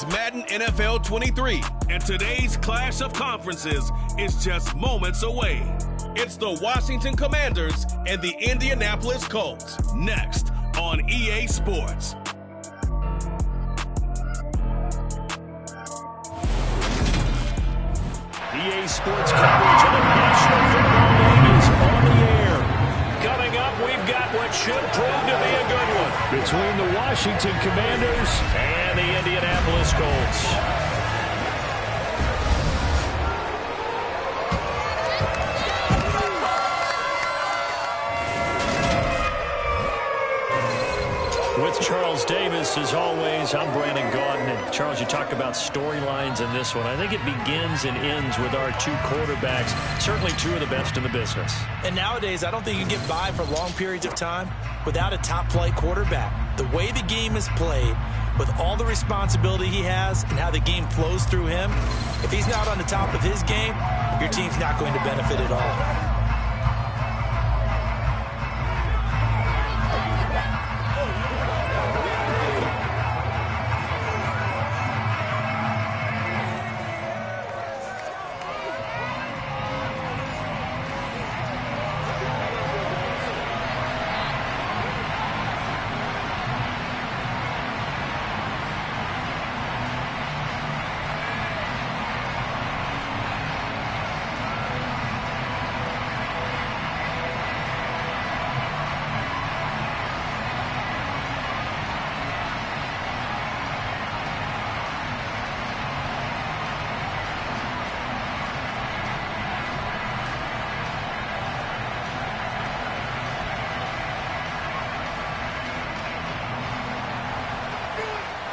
It's Madden NFL 23, and today's clash of conferences is just moments away. It's the Washington Commanders and the Indianapolis Colts, next on EA Sports. EA Sports coverage of the National Football League is on the air. Coming up, we've got what should prove to be a good one between the Washington Commanders and the Indianapolis Colts. With Charles Davis, as always, I'm Brandon Gaudin. And Charles, you talk about storylines in this one. I think it begins and ends with our two quarterbacks, certainly two of the best in the business. And nowadays, I don't think you can get by for long periods of time without a top-flight quarterback. The way the game is played, with all the responsibility he has and how the game flows through him, if he's not on the top of his game, your team's not going to benefit at all.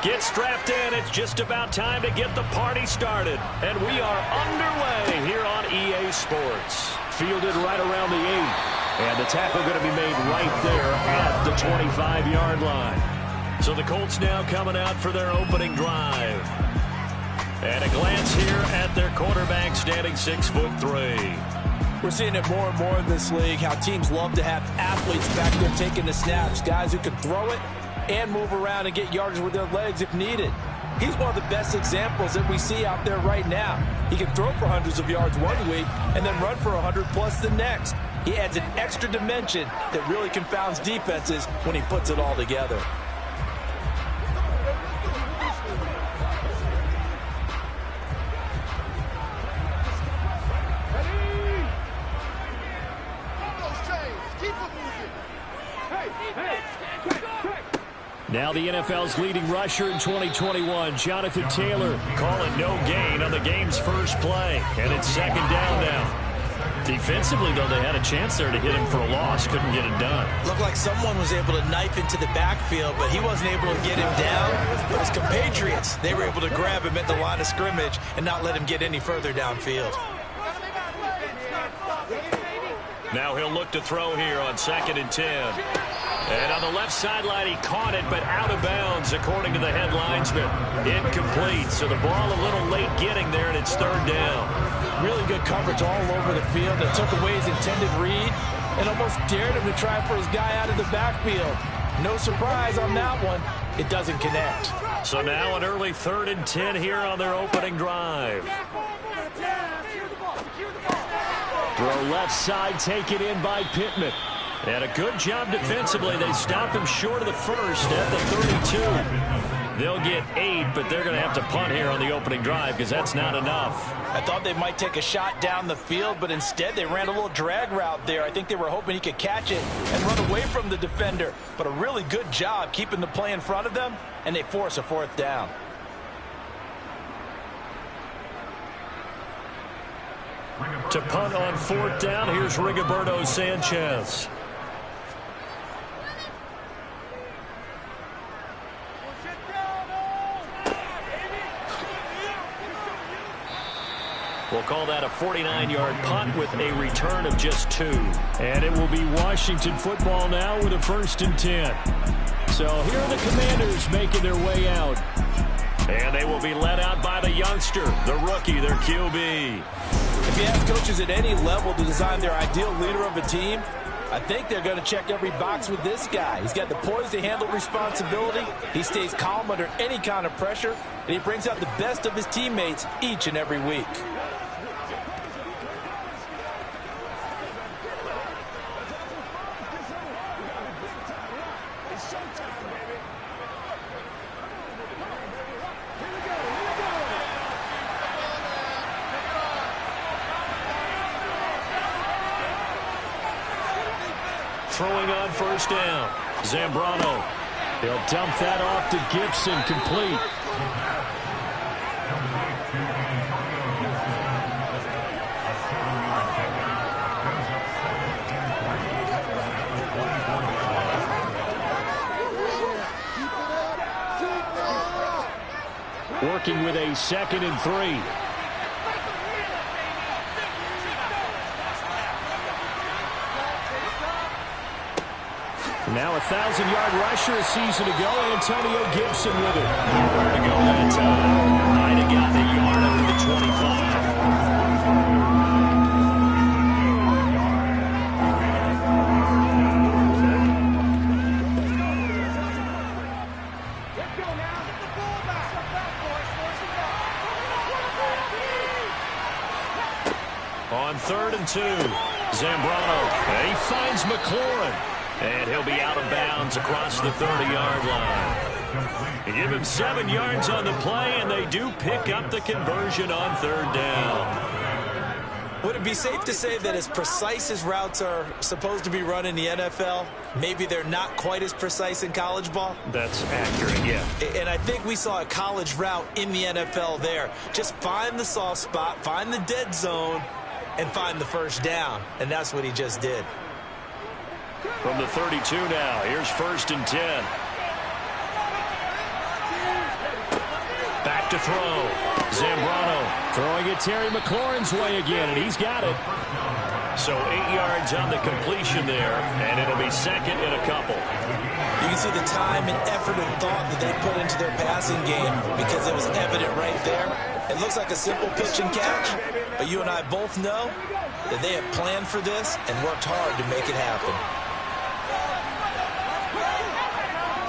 Get strapped in. It's just about time to get the party started. And we are underway here on EA Sports. Fielded right around the 8. And the tackle going to be made right there at the 25-yard line. So the Colts now coming out for their opening drive. And a glance here at their quarterback standing 6'3". We're seeing it more and more in this league, how teams love to have athletes back there taking the snaps, guys who can throw it and move around and get yardage with their legs if needed. He's one of the best examples that we see out there right now. He can throw for hundreds of yards one week and then run for 100+ the next. He adds an extra dimension that really confounds defenses when he puts it all together. Now the NFL's leading rusher in 2021, Jonathan Taylor, calling no gain on the game's first play. And it's second down now. Defensively, though, they had a chance there to hit him for a loss. Couldn't get it done. Looked like someone was able to knife into the backfield, but he wasn't able to get him down. But his compatriots, they were able to grab him at the line of scrimmage and not let him get any further downfield. Now he'll look to throw here on 2nd and 10. And on the left sideline, he caught it, but out of bounds, according to the head linesman. Incomplete, so the ball a little late getting there, and it's third down. Really good coverage all over the field that took away his intended read and almost dared him to try for his guy out of the backfield. No surprise on that one. It doesn't connect. So now an early 3rd and 10 here on their opening drive. Throw left side, taken in by Pittman. And a good job defensively. They stop him short of the first at the 32. They'll get 8, but they're going to have to punt here on the opening drive because that's not enough. I thought they might take a shot down the field, but instead they ran a little drag route there. I think they were hoping he could catch it and run away from the defender. But a really good job keeping the play in front of them, and they force a 4th down. To punt on 4th down, here's Rigoberto Sanchez. We'll call that a 49-yard punt with a return of just 2. And it will be Washington football now with a 1st and 10. So here are the Commanders making their way out. And they will be led out by the youngster, the rookie, their QB. If you ask coaches at any level to design their ideal leader of a team, I think they're going to check every box with this guy. He's got the poise to handle responsibility. He stays calm under any kind of pressure, and he brings out the best of his teammates each and every week. Throwing on first down. Zambrano. He'll dump that off to Gibson, complete. Working with a 2nd and 3. Now a 1,000-yard rusher a season ago. Antonio Gibson with it. Nowhere to go that time. Might have gotten a yard up to the 25. On 3rd and 2, Zambrano. He finds McLaurin. And he'll be out of bounds across the 30-yard line. They give him 7 yards on the play, and they do pick up the conversion on 3rd down. Would it be safe to say that as precise as routes are supposed to be run in the NFL, maybe they're not quite as precise in college ball? That's accurate, yeah. And I think we saw a college route in the NFL there. Just find the soft spot, find the dead zone, and find the first down. And that's what he just did. From the 32 now, here's 1st and 10. Back to throw. Zambrano throwing it Terry McLaurin's way again, and he's got it. So 8 yards on the completion there, and it'll be 2nd and a couple. You can see the time and effort and thought that they put into their passing game because it was evident right there. It looks like a simple pitch and catch, but you and I both know that they have planned for this and worked hard to make it happen.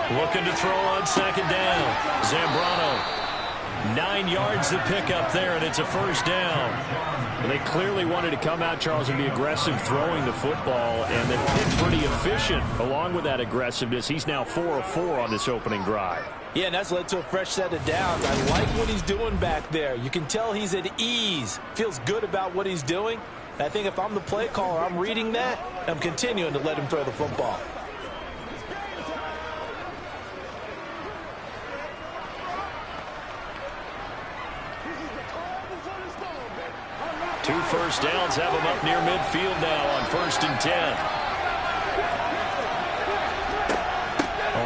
Looking to throw on 2nd down. Zambrano. 9 yards to pick up there, and it's a 1st down. They clearly wanted to come out, Charles, and be aggressive throwing the football, and they've been pretty efficient along with that aggressiveness. He's now 4 of 4 on this opening drive. Yeah, and that's led to a fresh set of downs. I like what he's doing back there. You can tell he's at ease. Feels good about what he's doing. And I think if I'm the play caller, I'm reading that, and I'm continuing to let him throw the football. 2 first downs have him up near midfield now on 1st and 10.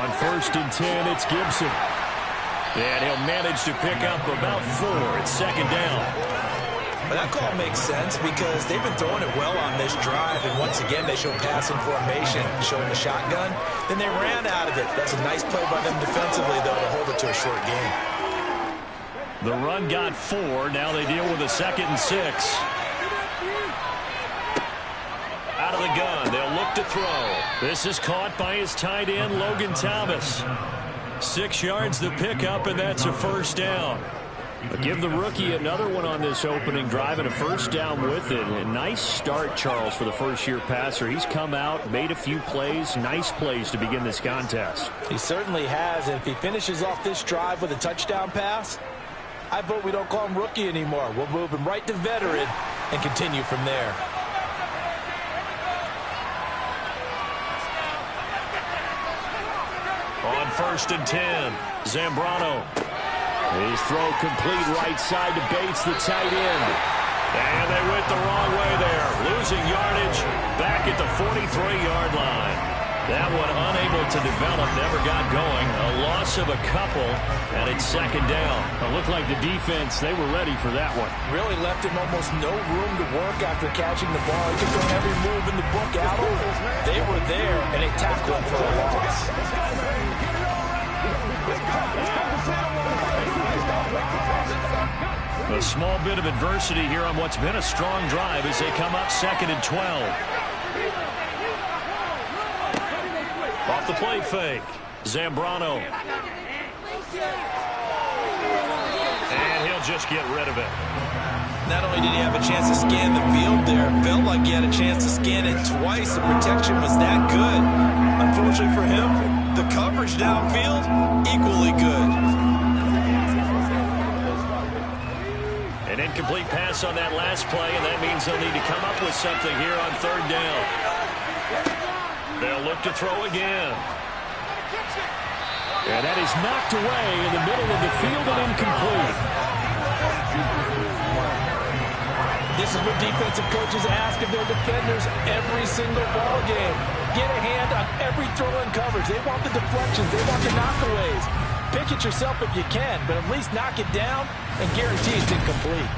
On 1st and 10, it's Gibson. And he'll manage to pick up about 4. It's 2nd down. But that call makes sense because they've been throwing it well on this drive, and once again they show passing formation, showing the shotgun. Then they ran out of it. That's a nice play by them defensively, though, to hold it to a short game. The run got 4. Now they deal with a 2nd and 6. Out of the gun. They'll look to throw. This is caught by his tight end, Logan Thomas. 6 yards the pickup, and that's a 1st down. But give the rookie another one on this opening drive and a 1st down with it. A nice start, Charles, for the first-year passer. He's come out, made a few plays, nice plays to begin this contest. He certainly has, and if he finishes off this drive with a touchdown pass, I vote we don't call him rookie anymore. We'll move him right to veteran and continue from there. On 1st and 10, Zambrano. His throw complete right side to Bates, the tight end. And they went the wrong way there. Losing yardage back at the 43-yard line. That one unable to develop, never got going. A loss of a couple, and it's 2nd down. It looked like the defense, they were ready for that one. Really left him almost no room to work after catching the ball. He could throw every move in the book out. They were there, and they tackled him for a loss. A small bit of adversity here on what's been a strong drive as they come up 2nd and 12. Off the play fake. Zambrano. And he'll just get rid of it. Not only did he have a chance to scan the field there, it felt like he had a chance to scan it twice. The protection was that good. Unfortunately for him, the coverage downfield, equally good. An incomplete pass on that last play, and that means they'll need to come up with something here on third down. They'll look to throw again. And that is knocked away in the middle of the field and incomplete. This is what defensive coaches ask of their defenders every single ball game. Get a hand on every throw in coverage. They want the deflections. They want the knockaways. Pick it yourself if you can, but at least knock it down and guarantee it's incomplete.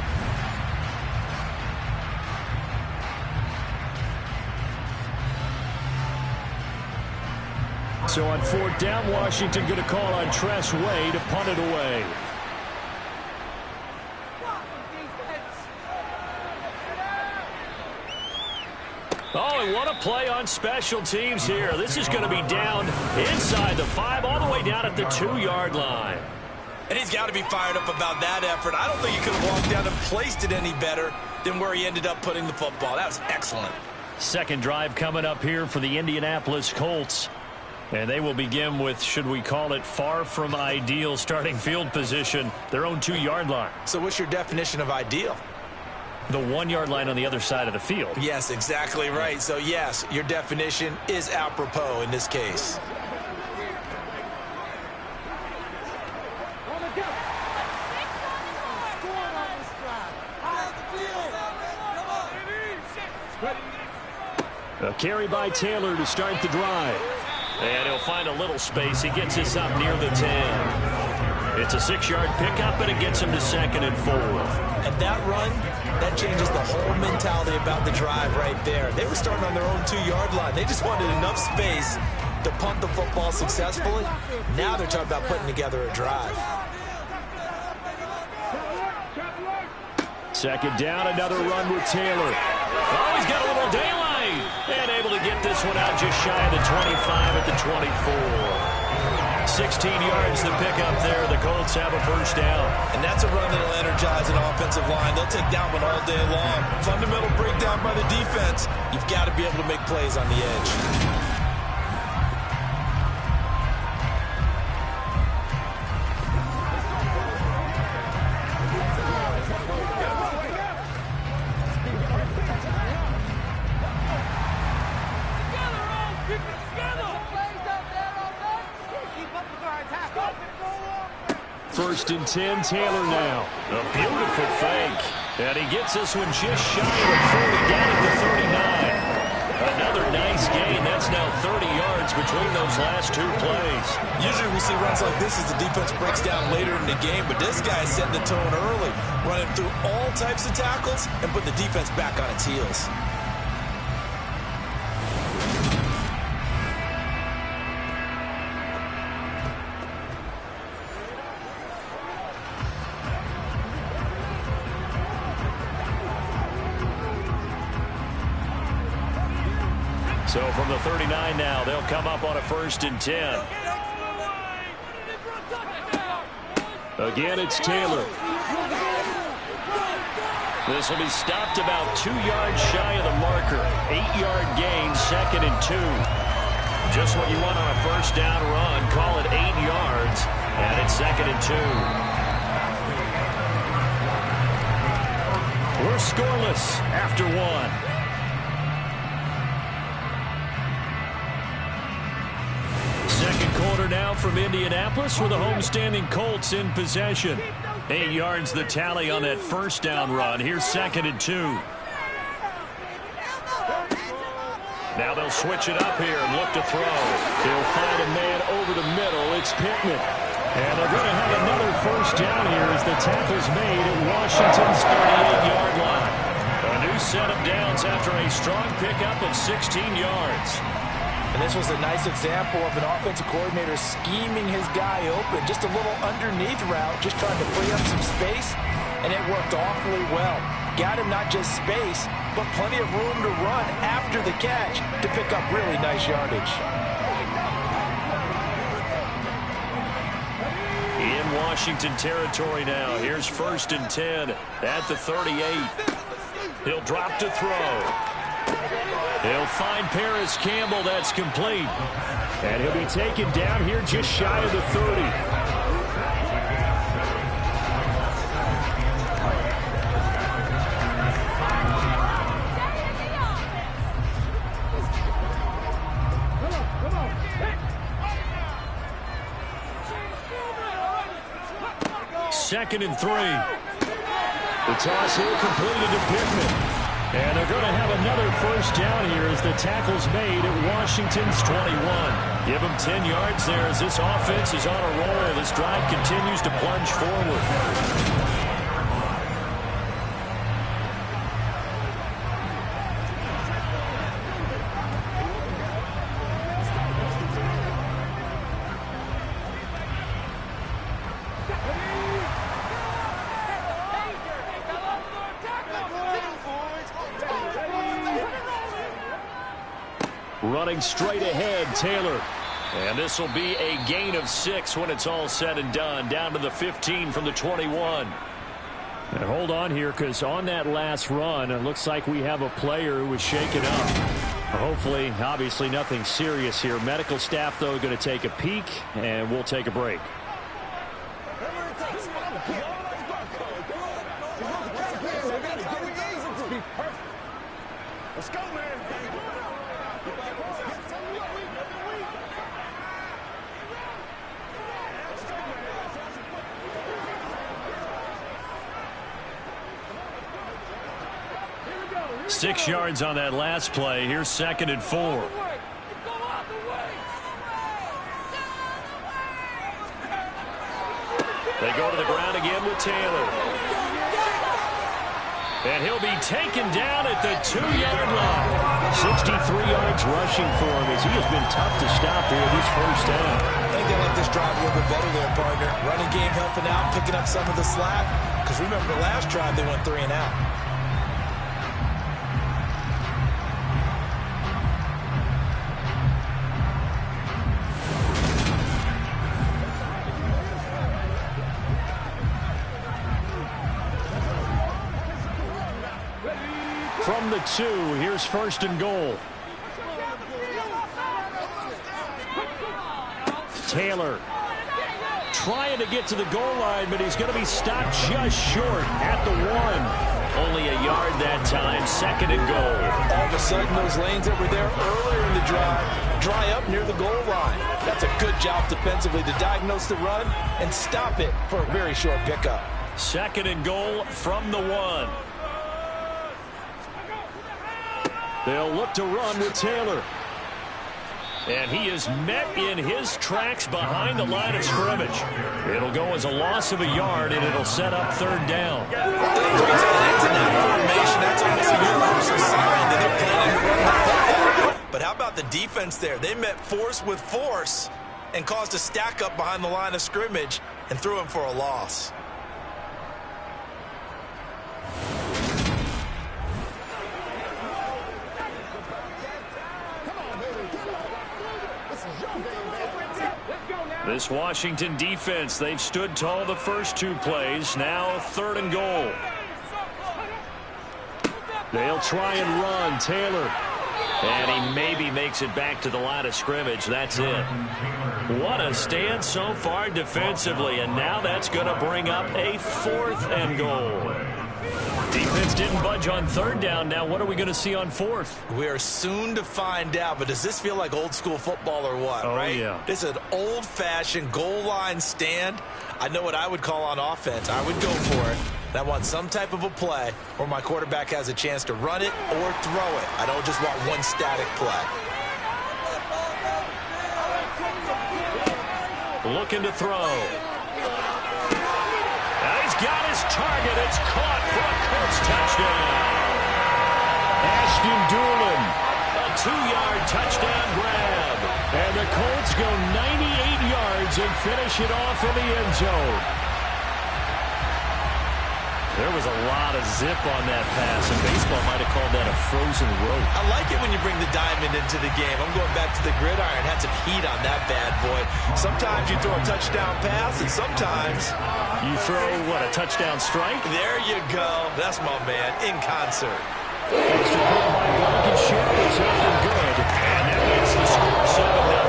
So on fourth down, Washington going to call on Tress Way to punt it away. Oh, and what a play on special teams here. This is going to be down inside the 5, all the way down at the 2-yard line. And he's got to be fired up about that effort. I don't think he could have walked down and placed it any better than where he ended up putting the football. That was excellent. Second drive coming up here for the Indianapolis Colts. And they will begin with, should we call it, far from ideal starting field position, their own 2-yard line. So what's your definition of ideal? The 1-yard line on the other side of the field. Yes, exactly right. So, yes, your definition is apropos in this case. A carry by Taylor to start the drive. And he'll find a little space. He gets this up near the 10. It's a 6-yard pickup, and it gets him to 2nd and 4. And that run, that changes the whole mentality about the drive right there. They were starting on their own 2-yard line. They just wanted enough space to punt the football successfully. Now they're talking about putting together a drive. Second down, another run with Taylor. Oh, he's got a little daylight. And able to get this one out just shy of the 25 at the 24. 16 yards to pick up there. The Colts have a first down. And that's a run that'll energize an offensive line. They'll take that one all day long. Fundamental breakdown by the defense. You've got to be able to make plays on the edge. First and 10, Taylor now. A beautiful fake. And he gets this one just shy of the 40, down at the 39. Another nice gain. That's now 30 yards between those last 2 plays. Usually we see runs like this as the defense breaks down later in the game, but this guy is setting the tone early, running through all types of tackles and putting the defense back on its heels. So from the 39 now, they'll come up on a first and 10. Again, it's Taylor. This will be stopped about 2 yards shy of the marker. 8-yard gain, 2nd and 2. Just what you want on a first down run. Call it 8 yards, and it's 2nd and 2. We're scoreless after 1. Second quarter now from Indianapolis with the homestanding Colts in possession. 8 yards the tally on that first down run. Here's 2nd and 2. Now they'll switch it up here and look to throw. They'll find a man over the middle. It's Pittman. And they're going to have another first down here as the tackle's made at Washington's 38-yard line. A new set of downs after a strong pickup of 16 yards. And this was a nice example of an offensive coordinator scheming his guy open. Just a little underneath route, just trying to free up some space, and it worked awfully well. Got him not just space, but plenty of room to run after the catch to pick up really nice yardage. Washington territory now. Here's 1st and 10 at the 38. He'll drop to throw. He'll find Paris Campbell. That's complete. And he'll be taken down here just shy of the 30. Second and 3. The toss here completed to Pittman. And they're going to have another first down here as the tackle's made at Washington's 21. Give them 10 yards there as this offense is on a roll. This drive continues to plunge forward. Running straight ahead, Taylor. And this will be a gain of 6 when it's all said and done. Down to the 15 from the 21. And hold on here, because on that last run, it looks like we have a player who was shaken up. Hopefully, obviously nothing serious here. Medical staff, though, going to take a peek, and we'll take a break. Let's go, man. 6 yards on that last play. Here's 2nd and 4. They go to the ground again with Taylor. And he'll be taken down at the 2-yard line. 63 yards rushing for him as he has been tough to stop here this first down. I think they like this drive a little bit better there, partner. Running game helping out, picking up some of the slack. Because remember the last drive, they went 3 and out. From the 2, here's 1st and goal. Taylor trying to get to the goal line, but he's going to be stopped just short at the 1. Only a yard that time, 2nd and goal. All of a sudden, those lanes that were there earlier in the drive dry up near the goal line. That's a good job defensively to diagnose the run and stop it for a very short pickup. 2nd and goal from the 1. They'll look to run with Taylor. And he is met in his tracks behind the line of scrimmage. It'll go as a loss of a yard, and it'll set up 3rd down. But how about the defense there? They met force with force and caused a stack up behind the line of scrimmage and threw him for a loss. This Washington defense, they've stood tall the first 2 plays. Now 3rd and goal. They'll try and run. Taylor. And he maybe makes it back to the line of scrimmage. That's it. What a stand so far defensively. And now that's going to bring up a 4th and goal. Defense didn't budge on 3rd down. Now what are we going to see on 4th? We are soon to find out, but does this feel like old school football or what, right? Yeah. This is an old-fashioned goal line stand. I know what I would call on offense. I would go for it. And I want some type of a play where my quarterback has a chance to run it or throw it. I don't just want one static play. Looking to throw. He's got his target. It's caught for a Colts touchdown. Ashton Doolin, a 2-yard touchdown grab. And the Colts go 98 yards and finish it off in the end zone. There was a lot of zip on that pass, and baseball might have called that a frozen rope. I like it when you bring the diamond into the game. I'm going back to the gridiron. Had some heat on that bad boy. Sometimes you throw a touchdown pass, and sometimes you throw, what, a touchdown strike? There you go. That's my man, in concert. Extra point by Blankenship is up and good. And that makes the score 7-0.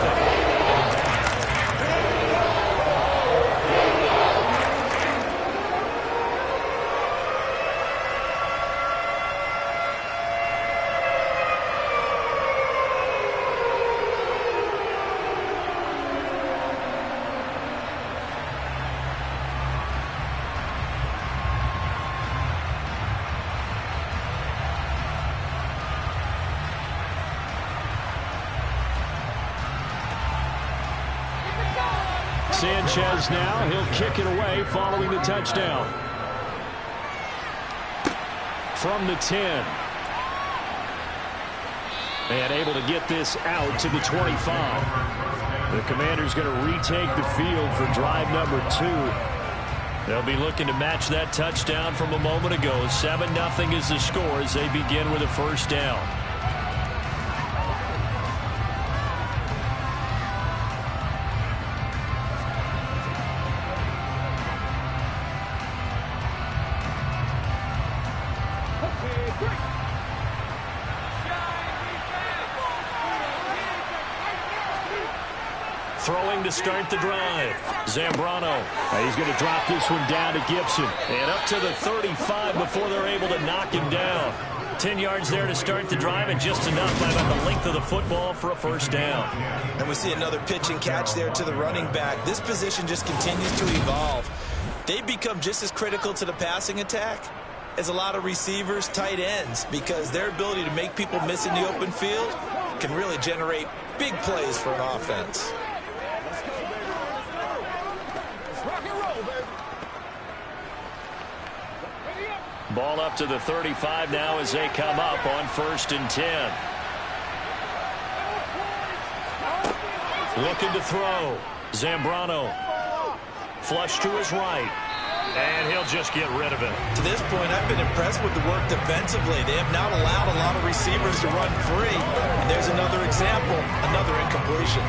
Sanchez now, he'll kick it away following the touchdown. From the 10. And able to get this out to the 25. The Commanders going to retake the field for drive number 2. They'll be looking to match that touchdown from a moment ago. 7-0 is the score as they begin with a first down. Throwing to start the drive. Zambrano. He's going to drop this one down to Gibson. And up to the 35 before they're able to knock him down. 10 yards there to start the drive, and just enough by about the length of the football for a first down. And we see another pitch and catch there to the running back. This position just continues to evolve. They become just as critical to the passing attack as a lot of receivers, tight ends, because their ability to make people miss in the open field can really generate big plays for an offense. Ball up to the 35 now as they come up on 1st and 10. Looking to throw. Zambrano. Flush to his right. And he'll just get rid of it. To this point, I've been impressed with the work defensively. They have not allowed a lot of receivers to run free. And there's another example, another incompletion.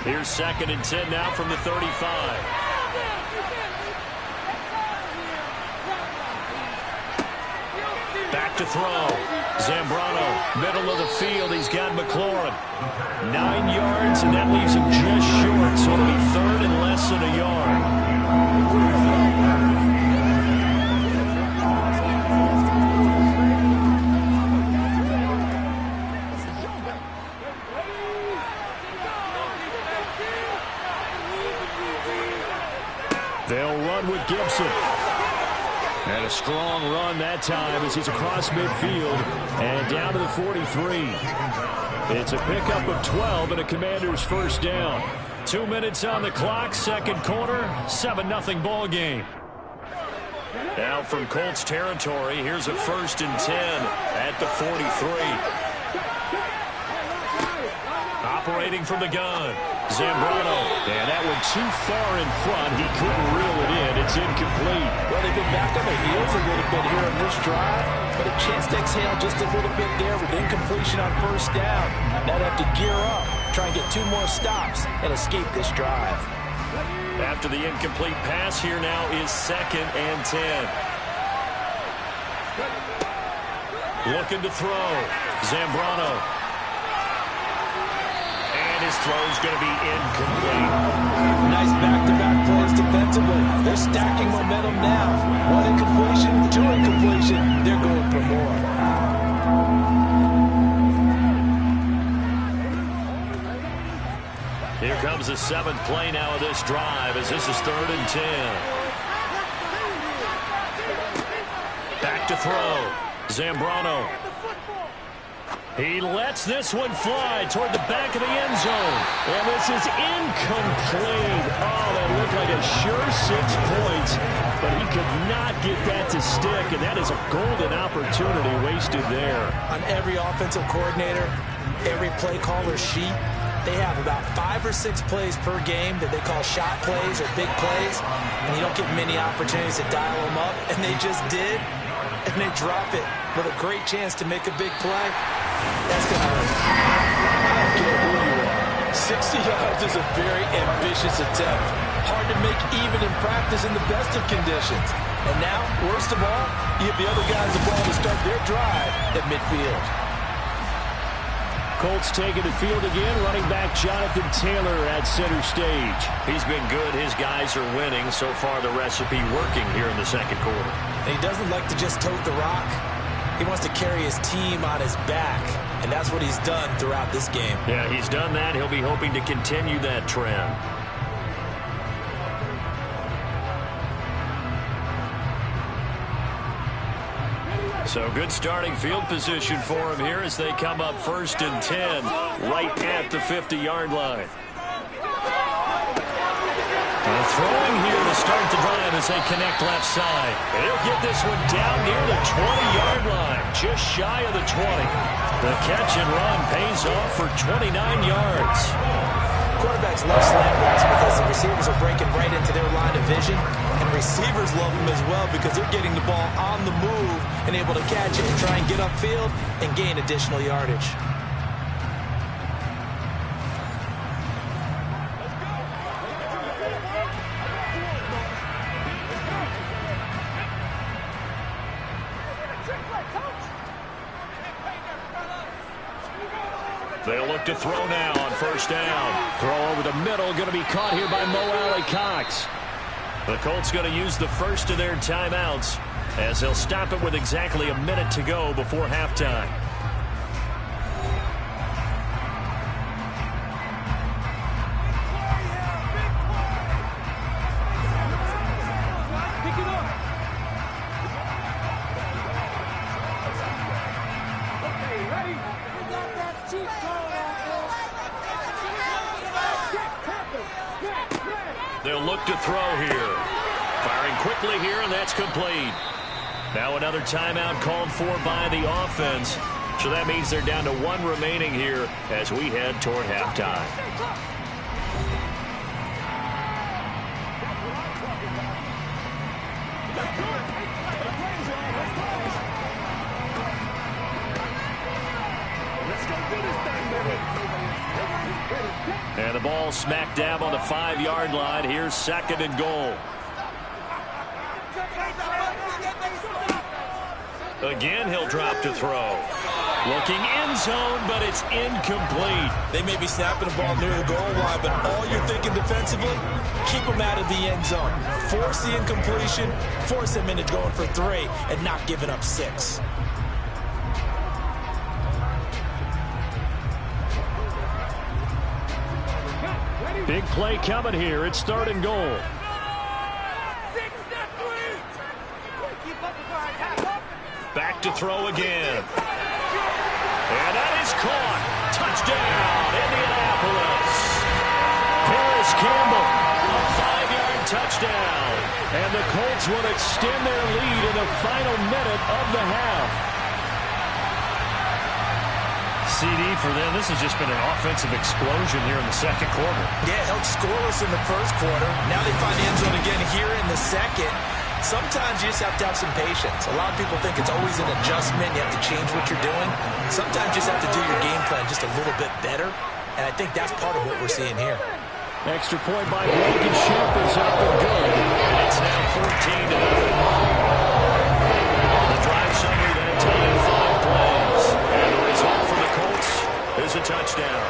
Here's 2nd and 10 now from the 35. Back to throw. Zambrano, middle of the field. He's got McLaurin. 9 yards, and that leaves him just short. So it'll be 3rd and less than a yard. They'll run with Gibson. And a strong run that time as he's across midfield and down to the 43. It's a pickup of 12 and a Commanders first down. 2 minutes on the clock, 2nd quarter, 7-0 ball game. Now from Colts territory, here's a 1st and 10 at the 43. Operating from the gun. Zambrano. And that one too far in front. He couldn't reel it in. It's incomplete. Well, they've been back on their heels a little bit here in this drive, but a chance to exhale just a little bit there with incompletion on 1st down. Now they have to gear up, try and get 2 more stops, and escape this drive. After the incomplete pass, here now is 2nd and 10. Looking to throw. Zambrano. His throw's going to be incomplete. Nice back-to-back plays defensively. They're stacking momentum now. 1 incompletion, 2 incompletion. They're going for more. Here comes the 7th play now of this drive as this is 3rd and 10. Back to throw. Zambrano. He lets this one fly toward the back of the end zone. And this is incomplete. Oh, that looked like a sure 6 points. But he could not get that to stick. And that is a golden opportunity wasted there. On every offensive coordinator, every play caller sheet, they have about 5 or 6 plays per game that they call shot plays or big plays, and you don't get many opportunities to dial them up, and they just did, and they drop it with a great chance to make a big play. That's going to hurt. I don't care who you are. 60 yards is a very ambitious attempt. Hard to make even in practice in the best of conditions. And now, worst of all, you have the other guys the ball to start their drive at midfield. Colts taking the field again. Running back Jonathan Taylor at center stage. He's been good. His guys are winning. So far, the recipe working here in the second quarter. And he doesn't like to just tote the rock. He wants to carry his team on his back. And that's what he's done throughout this game. Yeah, he's done that. He'll be hoping to continue that trend. So good starting field position for him here as they come up 1st and 10 right at the 50-yard line. Throwing here to start the drive as they connect left side. He'll get this one down near the 20-yard line, just shy of the 20. The catch and run pays off for 29 yards. Quarterbacks love slant routes because the receivers are breaking right into their line of vision, and receivers love them as well because they're getting the ball on the move and able to catch it and try and get upfield and gain additional yardage. They'll look to throw now on 1st down. Throw over the middle, going to be caught here by Mo Alley-Cox. The Colts going to use the first of their timeouts as they'll stop it with exactly a minute to go before halftime. They'll look to throw here. Firing quickly here, and that's complete. Now another timeout called for by the offense. So that means they're down to 1 remaining here as we head toward halftime. And the ball smack dab on the 5-yard line. Here's 2nd and goal. Again, he'll drop to throw. Looking end zone, but it's incomplete. They may be snapping the ball near the goal line, but all you're thinking defensively, keep them out of the end zone. Force the incompletion, force them into going for 3, and not giving up 6. Big play coming here. It's 3rd and goal. Back to throw again. And that is caught. Touchdown, Indianapolis. Paris Campbell, a 5-yard touchdown. And the Colts will extend their lead in the final minute of the half. CD for them. This has just been an offensive explosion here in the second quarter. Yeah, held scoreless in the first quarter. Now they find the end zone again here in the second. Sometimes you just have to have some patience. A lot of people think it's always an adjustment. You have to change what you're doing. Sometimes you just have to do your game plan just a little bit better. And I think that's part of what we're seeing here. Extra point by Blankenship is up and good. And it's now 14-0. The drive summary that time, 5 plays. And the result for the Colts is a touchdown.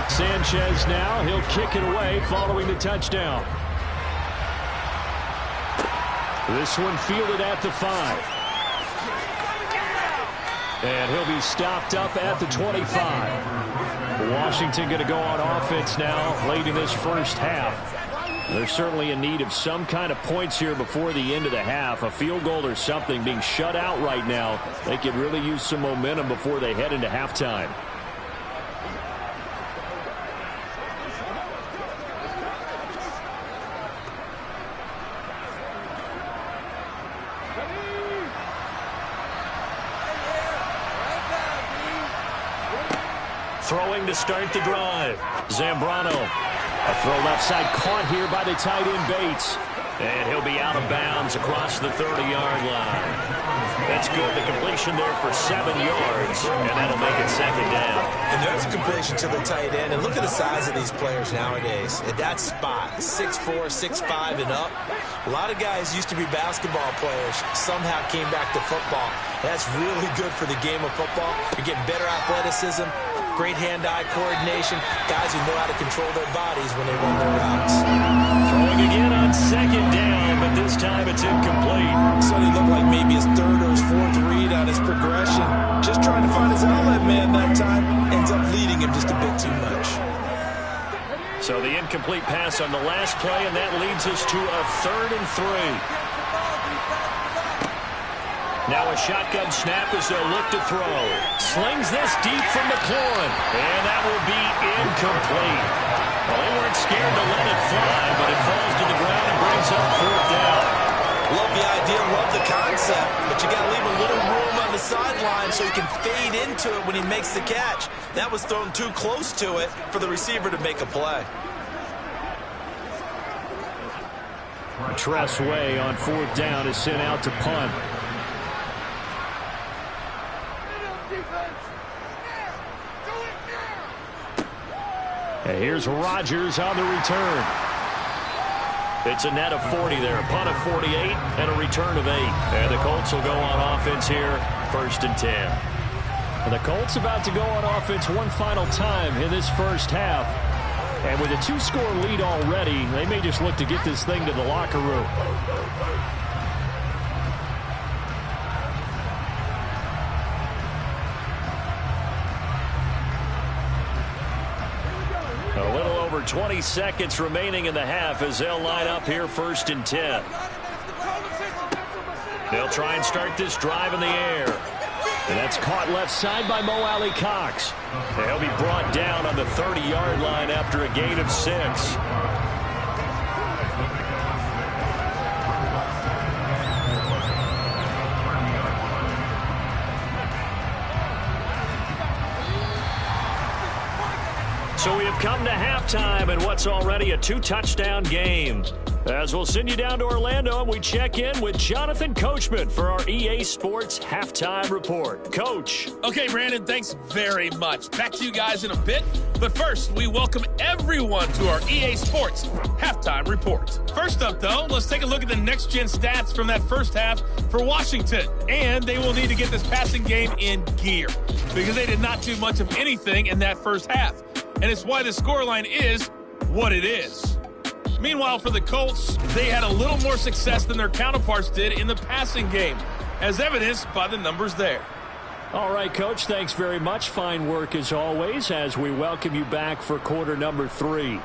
Sanchez now, he'll kick it away following the touchdown. This one fielded at the 5. And he'll be stopped up at the 25. Washington going to go on offense now late in this first half. They're certainly in need of some kind of points here before the end of the half. A field goal or something. Being shut out right now, they could really use some momentum before they head into halftime. Throwing to start the drive. Zambrano. A throw left side caught here by the tight end Bates. And he'll be out of bounds across the 30-yard line. That's good. The completion there for 7 yards. And that'll make it second down. And there's a completion to the tight end. And look at the size of these players nowadays. At that spot, 6'4", 6'5", and up. A lot of guys used to be basketball players. Somehow came back to football. That's really good for the game of football. You're getting better athleticism. Great hand-eye coordination. Guys who know how to control their bodies when they run their routes. Throwing again on second down, but this time it's incomplete. So he looked like maybe his third or his fourth read on his progression. Just trying to find his outlet man that time. Ends up leading him just a bit too much. So the incomplete pass on the last play, and that leads us to a 3rd and 3. Now a shotgun snap as they'll look to throw. Slings this deep from McLaurin. And that will be incomplete. Well, they weren't scared to let it fly, but it falls to the ground and brings up 4th down. Love the idea, love the concept, but you got to leave a little room on the sideline so he can fade into it when he makes the catch. That was thrown too close to it for the receiver to make a play. Tress Way on 4th down is sent out to punt. And here's Rodgers on the return. It's a net of 40 there. A punt of 48 and a return of 8. And the Colts will go on offense here, 1st and 10. And the Colts about to go on offense one final time in this first half. And with a 2-score lead already, they may just look to get this thing to the locker room. A little over 20 seconds remaining in the half as they'll line up here 1st and 10. They'll try and start this drive in the air. And that's caught left side by Mo Alley Cox. And he'll be brought down on the 30-yard line after a gain of 6. So we have come to halftime in what's already a 2-touchdown game. As we'll send you down to Orlando, and we check in with Jonathan Coachman for our EA Sports Halftime Report. Coach. Okay, Brandon, thanks very much. Back to you guys in a bit. But first, we welcome everyone to our EA Sports Halftime Report. First up, though, let's take a look at the next-gen stats from that first half for Washington. And they will need to get this passing game in gear because they did not do much of anything in that first half. And it's why the scoreline is what it is. Meanwhile, for the Colts, they had a little more success than their counterparts did in the passing game, as evidenced by the numbers there. All right, Coach, thanks very much. Fine work as always as we welcome you back for quarter number 3.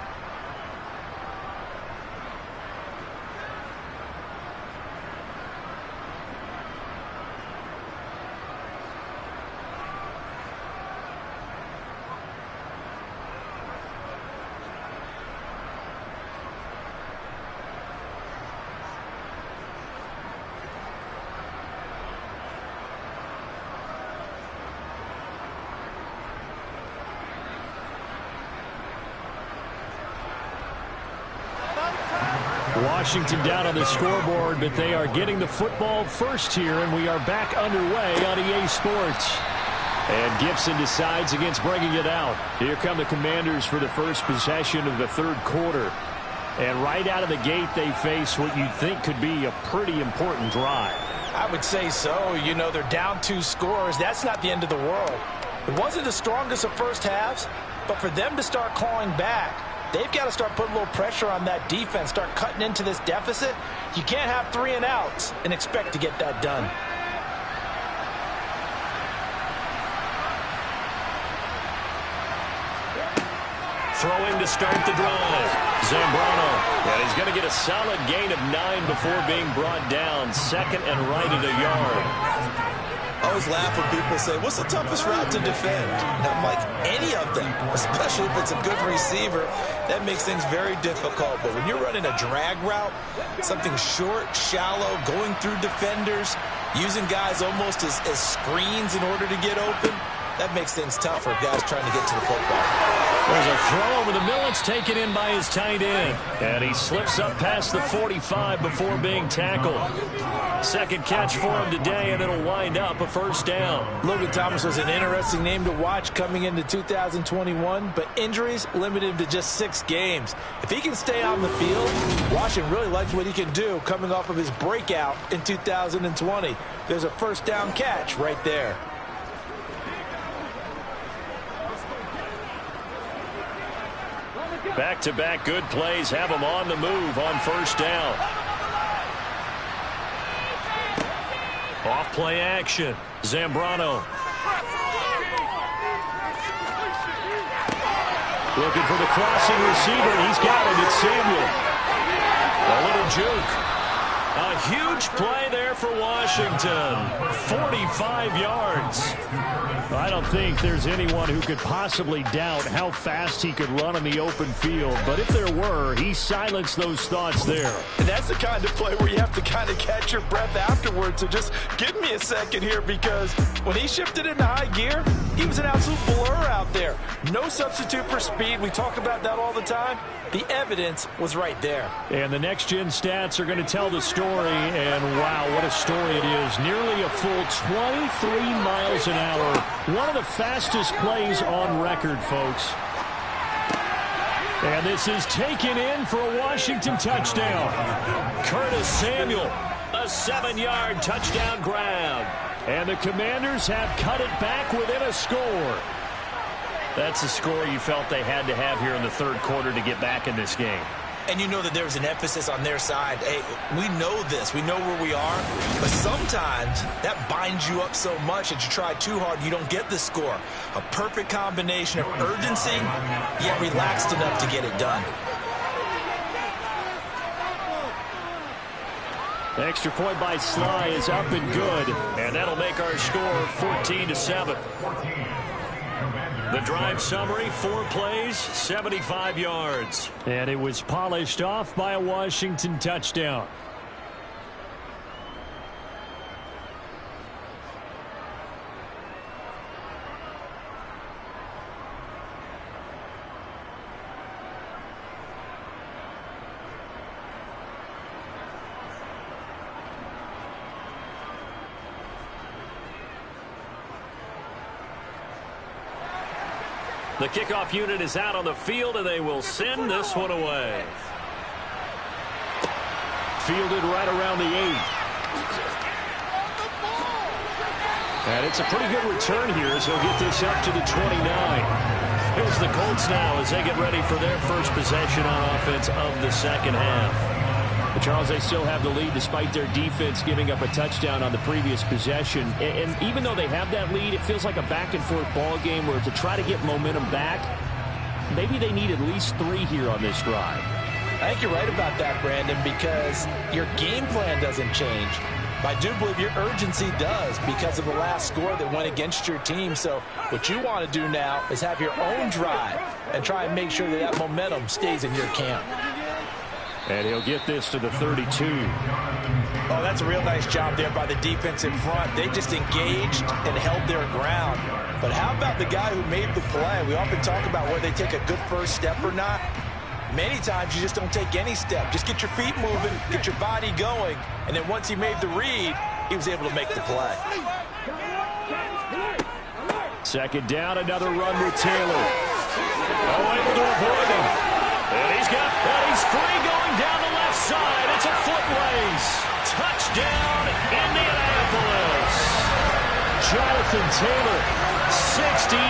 Washington down on the scoreboard, but they are getting the football first here, and we are back underway on EA Sports. And Gibson decides against bringing it out. Here come the Commanders for the first possession of the 3rd quarter. And right out of the gate, they face what you'd think could be a pretty important drive. I would say so. You know, they're down 2 scores. That's not the end of the world. It wasn't the strongest of first halves, but for them to start clawing back, they've got to start putting a little pressure on that defense, start cutting into this deficit. You can't have 3 and outs and expect to get that done. Throwing to start the drive. Zambrano. And he's going to get a solid gain of 9 before being brought down. Second and right at a yard. I always laugh when people say, what's the toughest route to defend? And I'm like, any of them, especially if it's a good receiver. That makes things very difficult. But when you're running a drag route, something short, shallow, going through defenders, using guys almost as screens in order to get open, that makes things tough for guys trying to get to the football. There's a throw over the middle. It's taken in by his tight end. And he slips up past the 45 before being tackled. Second catch for him today, and it'll wind up a first down. Logan Thomas was an interesting name to watch coming into 2021, but injuries limited him to just 6 games. If he can stay on the field, Washington really likes what he can do coming off of his breakout in 2020. There's a first down catch right there. Back-to-back good plays have him on the move on first down. Off play action. Zambrano. Looking for the crossing receiver. He's got it. It's Samuel. A little juke. A huge play there for Washington. 45 yards. I don't think there's anyone who could possibly doubt how fast he could run on the open field. But if there were, he silenced those thoughts there. And that's the kind of play where you have to kind of catch your breath afterwards. So just give me a second here, because when he shifted into high gear, he was an absolute blur out there. No substitute for speed. We talk about that all the time. The evidence was right there. And the next-gen stats are going to tell the story. And, wow, what a story it is. Nearly a full 23 miles an hour. One of the fastest plays on record, folks. And this is taken in for a Washington touchdown. Curtis Samuel, a 7-yard touchdown grab. And the Commanders have cut it back within a score. That's a score you felt they had to have here in the third quarter to get back in this game. And you know that there's an emphasis on their side. Hey, we know this. We know where we are. But sometimes that binds you up so much that you try too hard, you don't get the score. A perfect combination of urgency, yet relaxed enough to get it done. The extra point by Sly is up and good. And that'll make our score 14-7. The drive summary, 4 plays, 75 yards. And it was polished off by a Washington touchdown. The kickoff unit is out on the field, and they will send this one away. Fielded right around the 8. And it's a pretty good return here, as he'll get this up to the 29. Here's the Colts now as they get ready for their first possession on offense of the second half. But Charles, they still have the lead despite their defense giving up a touchdown on the previous possession. And even though they have that lead, it feels like a back-and-forth ball game where to try to get momentum back, maybe they need at least 3 here on this drive. I think you're right about that, Brandon, because your game plan doesn't change. But I do believe your urgency does because of the last score that went against your team. So what you want to do now is have your own drive and try and make sure that momentum stays in your camp. And he'll get this to the 32. Oh, that's a real nice job there by the defense in front. They just engaged and held their ground. But how about the guy who made the play? We often talk about whether they take a good first step or not. Many times you just don't take any step. Just get your feet moving, get your body going, and then once he made the read, he was able to make the play. Second down, another run with Taylor. Oh, able to avoid him. And he's free going down the left side. It's a foot race. Touchdown, Indianapolis. Jonathan Taylor, 68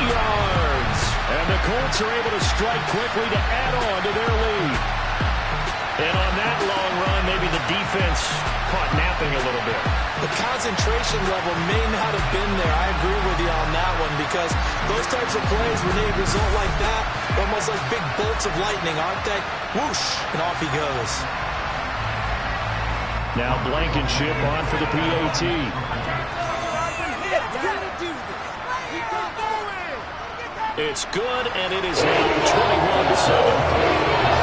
yards. And the Colts are able to strike quickly to add on to their lead. And on that long run, maybe the defense caught napping a little bit. The concentration level may not have been there. I agree with you on that one, because those types of plays, when they result like that, almost like big bolts of lightning, aren't they? Whoosh, and off he goes. Now Blankenship on for the PAT. It's good, and it is now 21-7.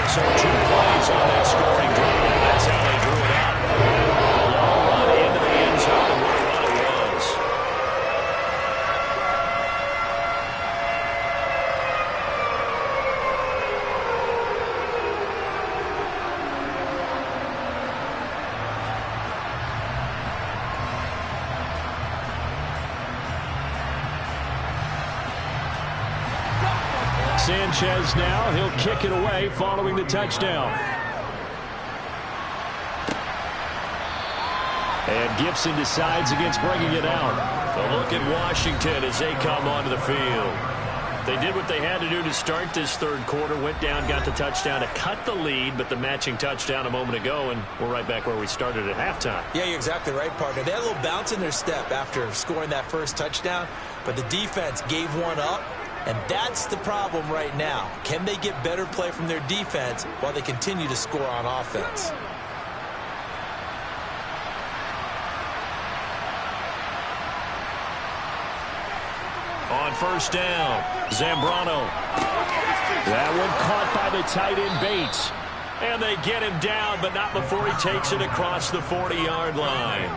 So 2 plays on that scoring drive. That's how they drew it out. A long run into the end zone, and what a run it was. Sanchez now, he'll kick it away following the touchdown. And Gibson decides against bringing it out. A look at Washington as they come onto the field. They did what they had to do to start this third quarter, went down, got the touchdown to cut the lead, but the matching touchdown a moment ago, and we're right back where we started at halftime. Yeah, you're exactly right, partner. They had a little bounce in their step after scoring that first touchdown, but the defense gave one up. And that's the problem right now. Can they get better play from their defense while they continue to score on offense? On first down, Zambrano. That one caught by the tight end Bates. And they get him down, but not before he takes it across the 40-yard line.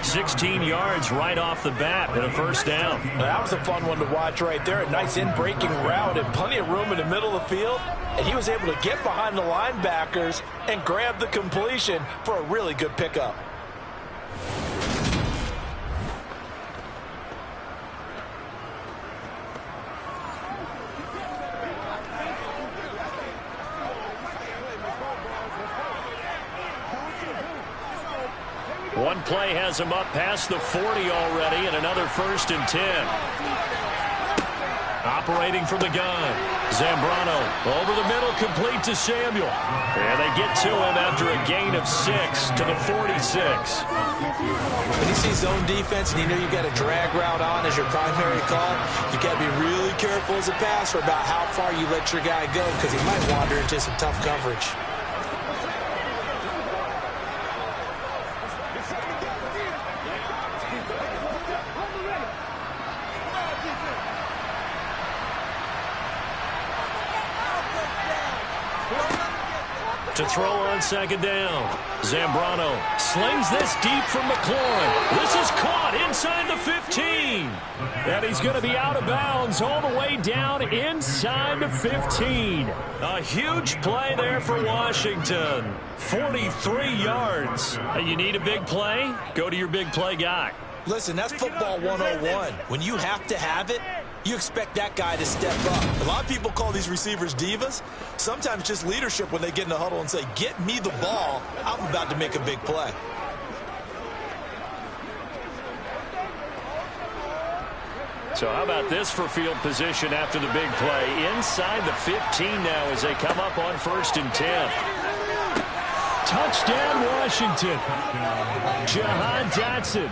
16 yards right off the bat and a first down. That was a fun one to watch right there. A nice in-breaking route and plenty of room in the middle of the field. And he was able to get behind the linebackers and grab the completion for a really good pickup. One play has him up past the 40 already, and another 1st and 10. Operating from the gun. Zambrano over the middle, complete to Samuel. And they get to him after a gain of 6 to the 46. When you see zone defense and you know you've got a drag route on as your primary call, you've got to be really careful as a passer about how far you let your guy go, because he might wander into some tough coverage. To throw on second down. Zambrano slings this deep from McLaurin. This is caught inside the 15. And he's going to be out of bounds all the way down inside the 15. A huge play there for Washington. 43 yards. You need a big play? Go to your big play guy. Listen, that's football 101. When you have to have it, you expect that guy to step up. A lot of people call these receivers divas. Sometimes just leadership when they get in the huddle and say, get me the ball. I'm about to make a big play. So how about this for field position after the big play? Inside the 15 now as they come up on 1st and 10. Touchdown, Washington. Jahan Dotson,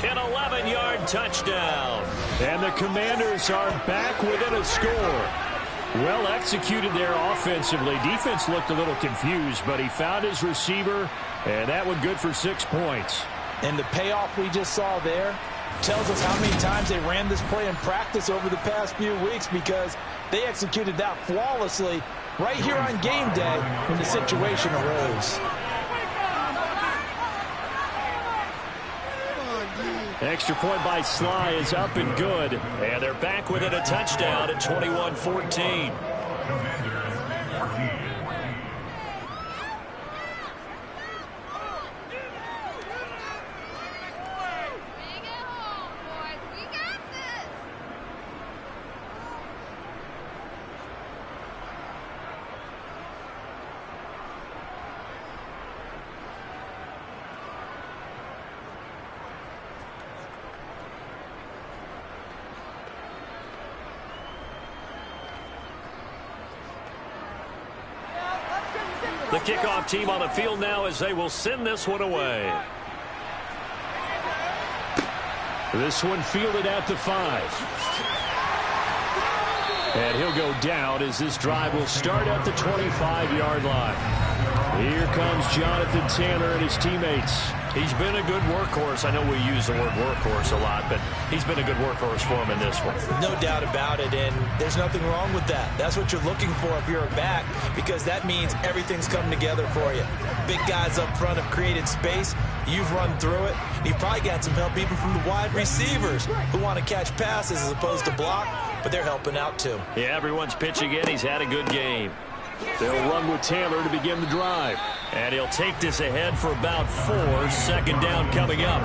an 11-yard touchdown. And the Commanders are back within a score. Well executed there offensively. Defense looked a little confused, but he found his receiver, and that one good for 6 points. And the payoff we just saw there tells us how many times they ran this play in practice over the past few weeks, because they executed that flawlessly right here on game day when the situation arose. Extra point by Sly is up and good. And they're back within a touchdown at 21-14. The kickoff team on the field now as they will send this one away. This one fielded at the 5. And he'll go down as this drive will start at the 25-yard line. Here comes Jonathan Taylor and his teammates. He's been a good workhorse. I know we use the word workhorse a lot, but he's been a good workhorse for him in this one. No doubt about it, and there's nothing wrong with that. That's what you're looking for if you're a back, because that means everything's come together for you. Big guys up front have created space. You've run through it. You've probably got some help even from the wide receivers who want to catch passes as opposed to block, but they're helping out too. Yeah, everyone's pitching in. He's had a good game. They'll run with Taylor to begin the drive. And he'll take this ahead for about 4. Second down coming up.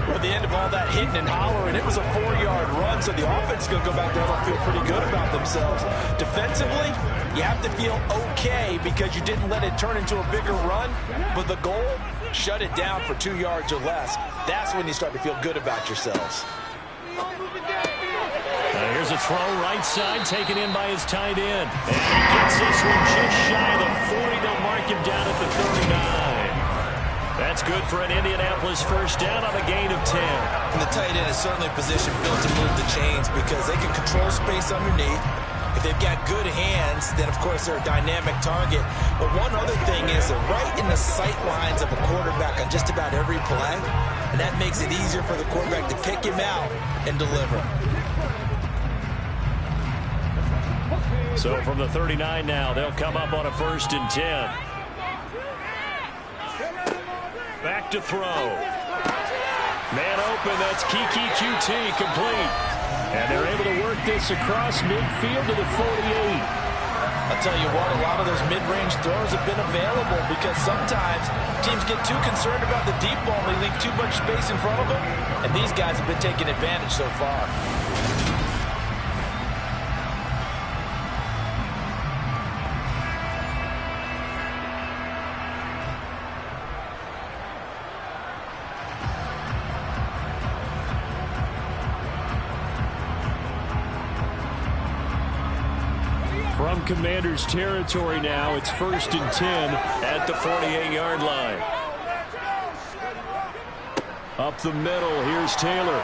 Well, at the end of all that hitting and hollering, it was a 4-yard run, so the offense is going to go back there and feel pretty good about themselves. Defensively, you have to feel okay because you didn't let it turn into a bigger run, but the goal, shut it down for 2 yards or less. That's when you start to feel good about yourselves. Here's a throw right side taken in by his tight end. And he gets this one just shy of the 40. They'll mark him down at the 39. That's good for an Indianapolis first down on a gain of 10. And the tight end is certainly a position built to move the chains because they can control space underneath. If they've got good hands, then of course they're a dynamic target. But one other thing is they're right in the sight lines of a quarterback on just about every play. And that makes it easier for the quarterback to pick him out and deliver. So from the 39 now, they'll come up on a 1st and 10. Back to throw. Man open, that's Kiki QT, complete. And they're able to work this across midfield to the 48. I'll tell you what, a lot of those mid-range throws have been available because sometimes teams get too concerned about the deep ball and they leave too much space in front of them. And these guys have been taking advantage so far. From Commanders territory now, it's 1st and 10 at the 48-yard line. Up the middle, here's Taylor.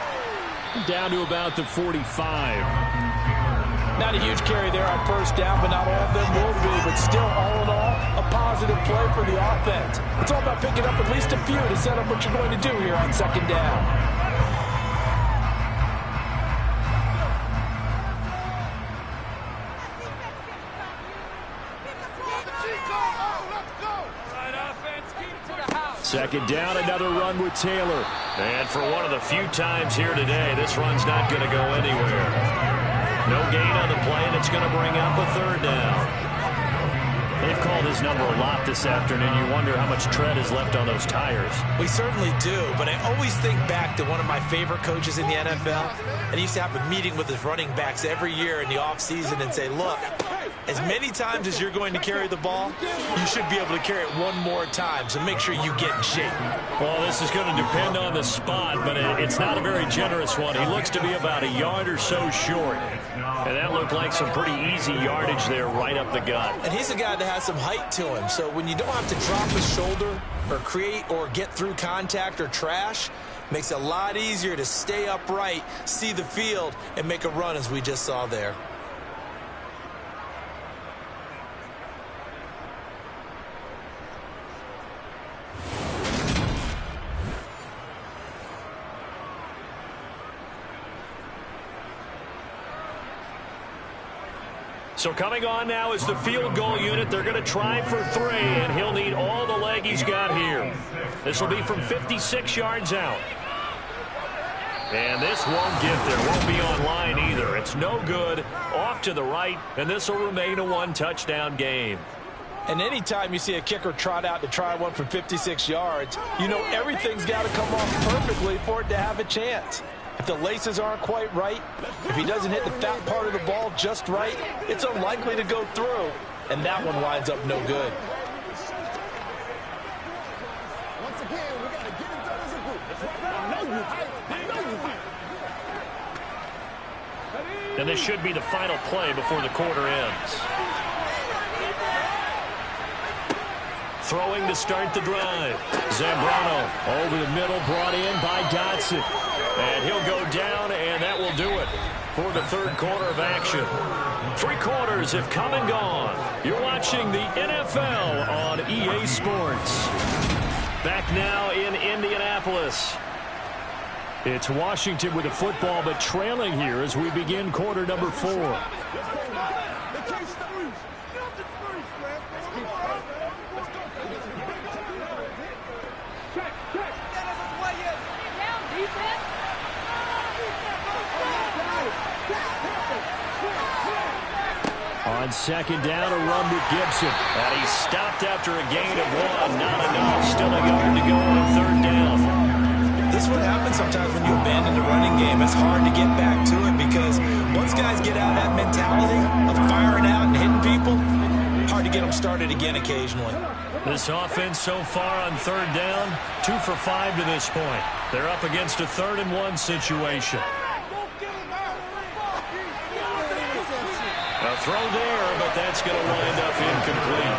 Down to about the 45. Not a huge carry there on first down, but not all of them will be. But still, all in all, a positive play for the offense. It's all about picking up at least a few to set up what you're going to do here on 2nd down. Second down, another run with Taylor. And for one of the few times here today, this run's not going to go anywhere. No gain on the play, and it's going to bring up a 3rd down. They've called his number a lot this afternoon. You wonder how much tread is left on those tires. We certainly do, but I always think back to one of my favorite coaches in the NFL, and he used to have a meeting with his running backs every year in the offseason and say, look, as many times as you're going to carry the ball, you should be able to carry it one more time, so make sure you get in shape. Well, this is going to depend on the spot, but it's not a very generous one. He looks to be about a yard or so short, and that looked like some pretty easy yardage there right up the gut. And he's a guy that has some height to him, so when you don't have to drop his shoulder or create or get through contact or trash, makes it a lot easier to stay upright, see the field, and make a run as we just saw there. So coming on now is the field goal unit. They're going to try for 3, and he'll need all the leg he's got here. This will be from 56 yards out. And this won't get there. Won't be on line either. It's no good. Off to the right, and this will remain a 1-touchdown game. And anytime you see a kicker trot out to try one from 56 yards, you know everything's got to come off perfectly for it to have a chance. If the laces aren't quite right, if he doesn't hit the fat part of the ball just right, it's unlikely to go through. And that one winds up no good. Once again, we got to get it done as a group. I know you hype. And this should be the final play before the quarter ends. throwing to start the drive. Zambrano over the middle, brought in by Dotson. And he'll go down, and that will do it for the third quarter of action. 3 quarters have come and gone. You're watching the NFL on EA Sports. Back now in Indianapolis. It's Washington with the football, but trailing here as we begin quarter number 4. On second down, a run with Gibson. And he stopped after a gain of 1. Not enough. Still a yard to go on third down. This is what happens sometimes when you abandon the running game. It's hard to get back to it because once guys get out of that mentality of firing out and hitting people, hard to get them started again occasionally. This offense so far on third down, 2 for 5 to this point. They're up against a 3rd and 1 situation. A throw there, but that's going to wind up incomplete.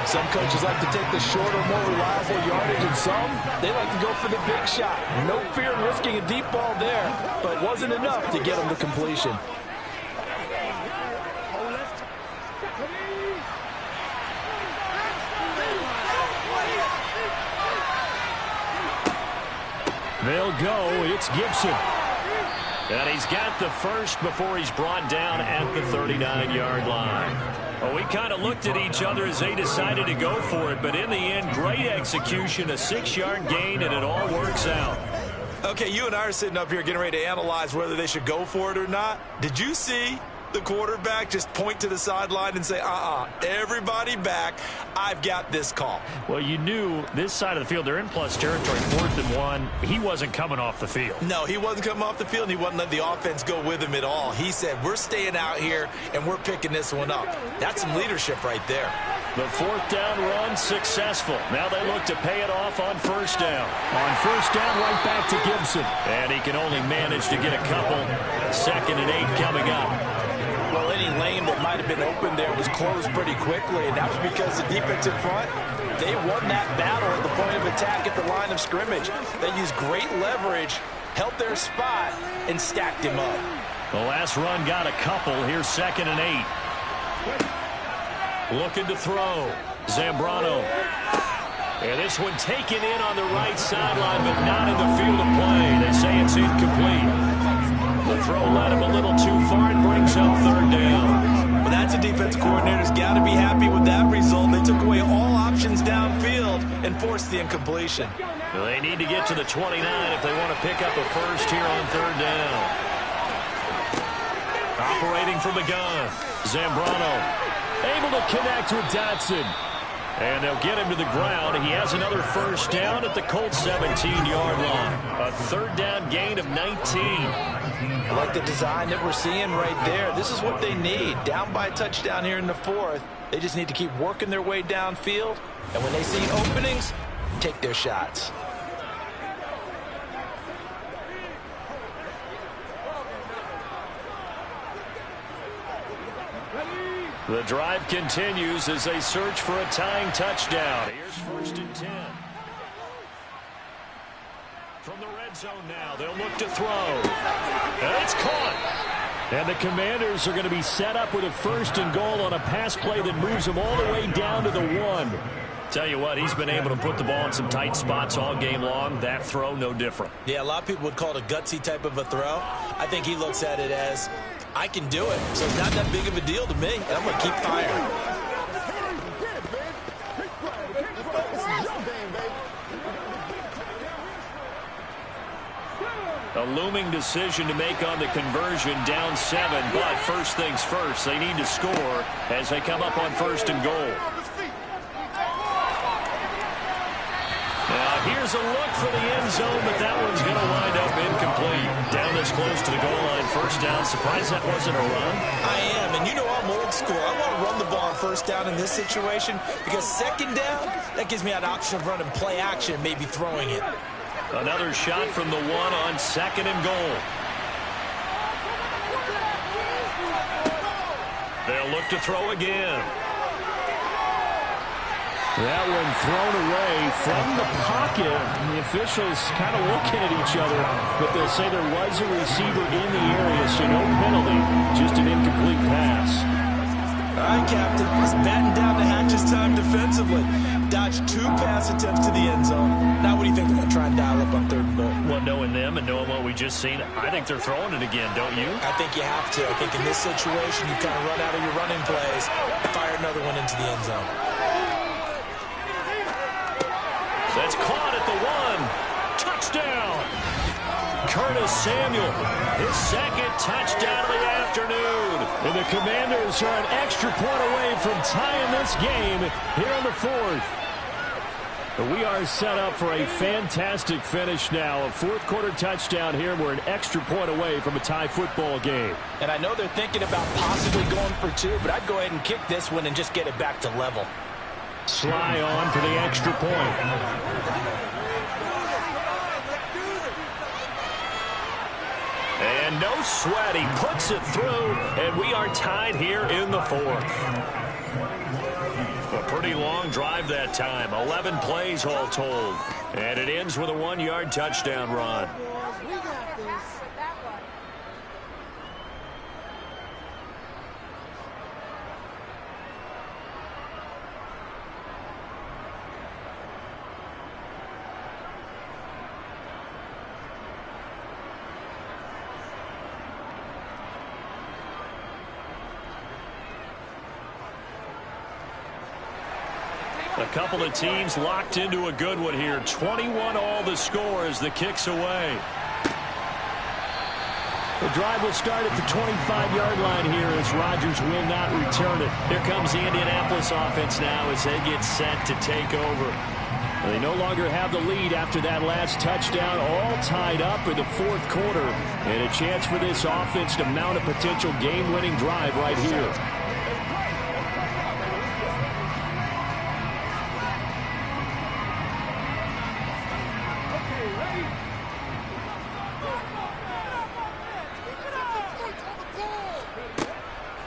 Some coaches like to take the shorter, more reliable yardage, and some, they like to go for the big shot. No fear in risking a deep ball there, but it wasn't enough to get them to completion. They'll go. It's Gibson. And he's got the first before he's brought down at the 39-yard line. Well, we kind of looked at each other as they decided to go for it, but in the end, great execution, a 6-yard gain, and it all works out. Okay, you and I are sitting up here getting ready to analyze whether they should go for it or not. Did you see the quarterback just point to the sideline and say, everybody back, I've got this call? Well, you knew this side of the field, they're in plus territory, 4th and 1. He wasn't coming off the field. No, he wasn't coming off the field, and he wasn't letting the offense go with him at all. He said, we're staying out here, and we're picking this one up. That's some leadership right there. The 4th down run successful. Now they look to pay it off on 1st down. On 1st down, right back to Gibson. And he can only manage to get a couple. 2nd and 8 coming up. Well, any lane that might have been open there was closed pretty quickly, and that was because the defensive front, they won that battle at the point of attack at the line of scrimmage. They used great leverage, held their spot, and stacked him up. The last run got a couple. Here's 2nd and 8. Looking to throw. Zambrano. And this one taken in on the right sideline, but not in the field of play. They say it's incomplete. The throw led him a little too far and brings up 3rd down. Well, that's a defensive coordinator's got to be happy with that result. They took away all options downfield and forced the incompletion. Well, they need to get to the 29 if they want to pick up a first here on 3rd down. Operating from the gun. Zambrano able to connect with Dotson. And they'll get him to the ground. He has another 1st down at the Colts 17-yard line. A 3rd down gain of 19. I like the design that we're seeing right there. This is what they need. Down by a touchdown here in the 4th. They just need to keep working their way downfield. And when they see openings, take their shots. The drive continues as they search for a tying touchdown. Here's 1st and 10. From the red zone now, they'll look to throw. And it's caught. And the Commanders are going to be set up with a 1st and goal on a pass play that moves them all the way down to the 1. Tell you what, he's been able to put the ball in some tight spots all game long. That throw, no different. Yeah, a lot of people would call it a gutsy type of a throw. I think he looks at it as, I can do it, so it's not that big of a deal to me, and I'm going to keep firing. A looming decision to make on the conversion, down 7, but first things first, they need to score as they come up on 1st and goal. Now here's a look for the end zone, but that one's going to wind up incomplete. Down this close to the goal line, 1st down. Surprised that wasn't a run? I am, and you know I'm old school. I want to run the ball on 1st down in this situation because 2nd down, that gives me an option of running play action, maybe throwing it. Another shot from the 1 on 2nd and goal. They'll look to throw again. That one thrown away from the pocket. The officials kind of looking at each other, but they'll say there was a receiver in the area, so no penalty, just an incomplete pass. All right, Captain, let's batten down the hatches time defensively. Dodged 2 pass attempts to the end zone. Now what do you think they're going to try and dial up on 3rd and goal? Well, knowing them and knowing what we just seen, I think they're throwing it again, don't you? I think you have to. I think in this situation, you kind of run out of your running plays, fire another one into the end zone. That's caught at the 1. Touchdown! Curtis Samuel, his 2nd touchdown of the afternoon. And the Commanders are an extra point away from tying this game here in the 4th. But we are set up for a fantastic finish now. A 4th quarter touchdown here. We're an extra point away from a tie football game. And I know they're thinking about possibly going for 2, but I'd go ahead and kick this one and just get it back to level. Sly on for the extra point. And no sweat. He puts it through, and we are tied here in the 4th. A pretty long drive that time. 11 plays all told. And it ends with a 1-yard touchdown run. A couple of teams locked into a good one here. 21 all the score as the kick's away. The drive will start at the 25-yard line here as Rodgers will not return it. Here comes the Indianapolis offense now as they get set to take over. They no longer have the lead after that last touchdown, all tied up in the 4th quarter. And a chance for this offense to mount a potential game-winning drive right here.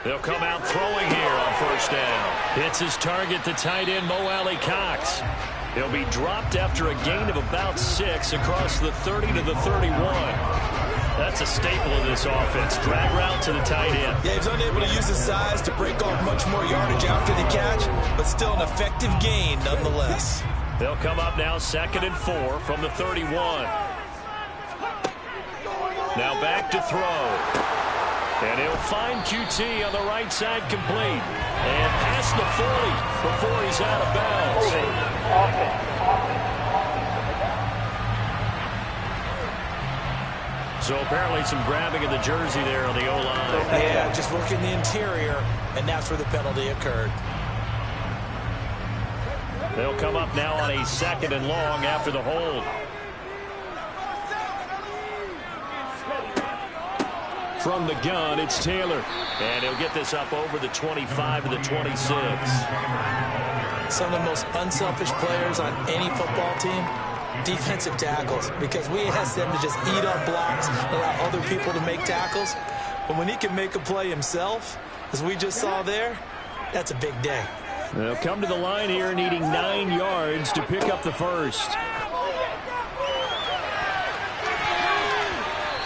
They'll come out throwing here on 1st down. Hits his target, the tight end, Mo Alley-Cox. He'll be dropped after a gain of about 6 across the 30 to the 31. That's a staple of this offense. Drag route to the tight end. Yeah, he's unable to use his size to break off much more yardage after the catch, but still an effective gain nonetheless. They'll come up now 2nd and 4 from the 31. Now back to throw. And he'll find QT on the right side complete. And past the 40 before he's out of bounds. So apparently some grabbing of the jersey there on the O-line. Yeah, just working the interior, and that's where the penalty occurred. They'll come up now on a 2nd and long after the hold. From the gun, it's Taylor. And he'll get this up over the 25 to the 26. Some of the most unselfish players on any football team, defensive tackles, because we ask them to just eat up blocks, allow other people to make tackles. But when he can make a play himself, as we just saw there, that's a big day. They'll come to the line here needing 9 yards to pick up the 1st.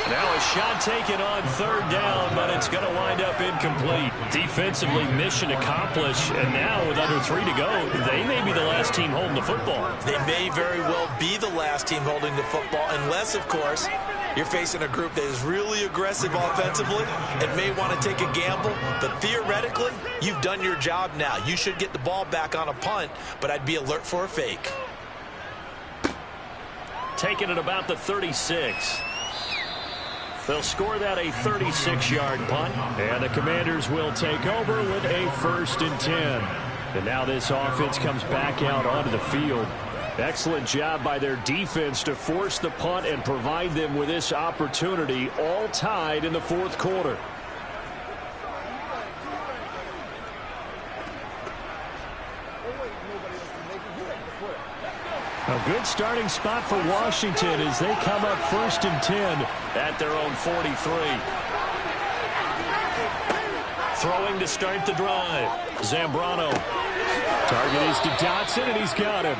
Now a shot taken on 3rd down, but it's going to wind up incomplete. Defensively, mission accomplished, and now with under 3 to go, they may be the last team holding the football. They may very well be the last team holding the football, unless, of course, you're facing a group that is really aggressive offensively and may want to take a gamble. But theoretically, you've done your job now. You should get the ball back on a punt, but I'd be alert for a fake. Taken at about the 36. They'll score that a 36-yard punt, and the Commanders will take over with a 1st and 10. And now this offense comes back out onto the field. Excellent job by their defense to force the punt and provide them with this opportunity, all tied in the 4th quarter. A good starting spot for Washington as they come up 1st and 10 at their own 43. Throwing to start the drive. Zambrano. Target is to Dotson, and he's got him.